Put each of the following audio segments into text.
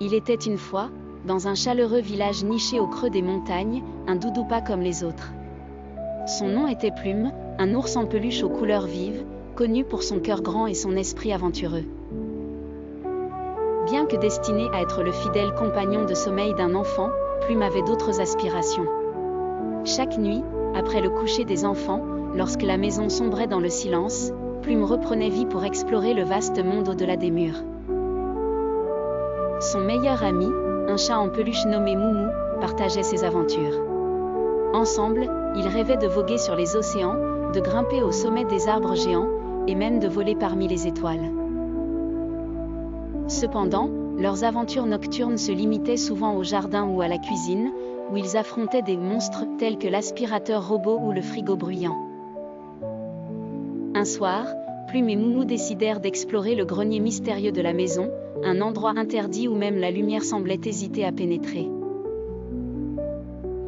Il était une fois, dans un chaleureux village niché au creux des montagnes, un doudou pas comme les autres. Son nom était Plume, un ours en peluche aux couleurs vives, connu pour son cœur grand et son esprit aventureux. Bien que destiné à être le fidèle compagnon de sommeil d'un enfant, Plume avait d'autres aspirations. Chaque nuit, après le coucher des enfants, lorsque la maison sombrait dans le silence, Plume reprenait vie pour explorer le vaste monde au-delà des murs. Son meilleur ami, un chat en peluche nommé Moumou, partageait ses aventures. Ensemble, ils rêvaient de voguer sur les océans, de grimper au sommet des arbres géants, et même de voler parmi les étoiles. Cependant, leurs aventures nocturnes se limitaient souvent au jardin ou à la cuisine, où ils affrontaient des monstres tels que l'aspirateur robot ou le frigo bruyant. Un soir, Plume et Moumou décidèrent d'explorer le grenier mystérieux de la maison, un endroit interdit où même la lumière semblait hésiter à pénétrer.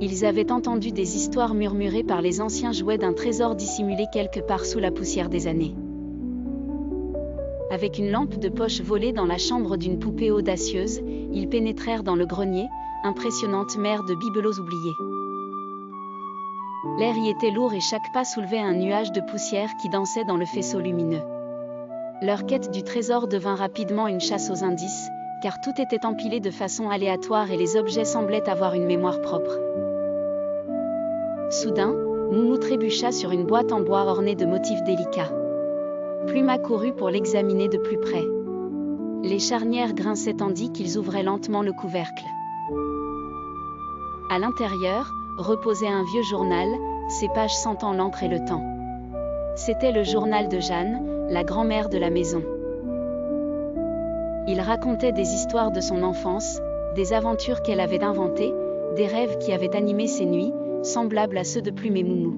Ils avaient entendu des histoires murmurées par les anciens jouets d'un trésor dissimulé quelque part sous la poussière des années. Avec une lampe de poche volée dans la chambre d'une poupée audacieuse, ils pénétrèrent dans le grenier, impressionnante mer de bibelots oubliés. L'air y était lourd et chaque pas soulevait un nuage de poussière qui dansait dans le faisceau lumineux. Leur quête du trésor devint rapidement une chasse aux indices, car tout était empilé de façon aléatoire et les objets semblaient avoir une mémoire propre. Soudain, Moumou trébucha sur une boîte en bois ornée de motifs délicats. Plume accourut pour l'examiner de plus près. Les charnières grinçaient tandis qu'ils ouvraient lentement le couvercle. À l'intérieur, reposait un vieux journal, ses pages sentant l'encre et le temps. C'était le journal de Jeanne, la grand-mère de la maison. Il racontait des histoires de son enfance, des aventures qu'elle avait inventées, des rêves qui avaient animé ses nuits, semblables à ceux de Plume et Moumou.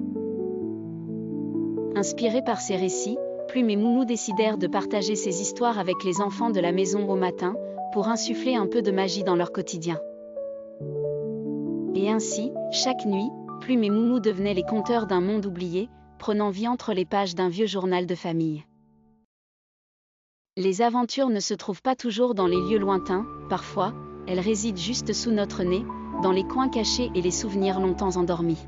Inspirés par ces récits, Plume et Moumou décidèrent de partager ces histoires avec les enfants de la maison au matin, pour insuffler un peu de magie dans leur quotidien. Et ainsi, chaque nuit, Plume et Moumou devenaient les conteurs d'un monde oublié, prenant vie entre les pages d'un vieux journal de famille. Les aventures ne se trouvent pas toujours dans les lieux lointains, parfois, elles résident juste sous notre nez, dans les coins cachés et les souvenirs longtemps endormis.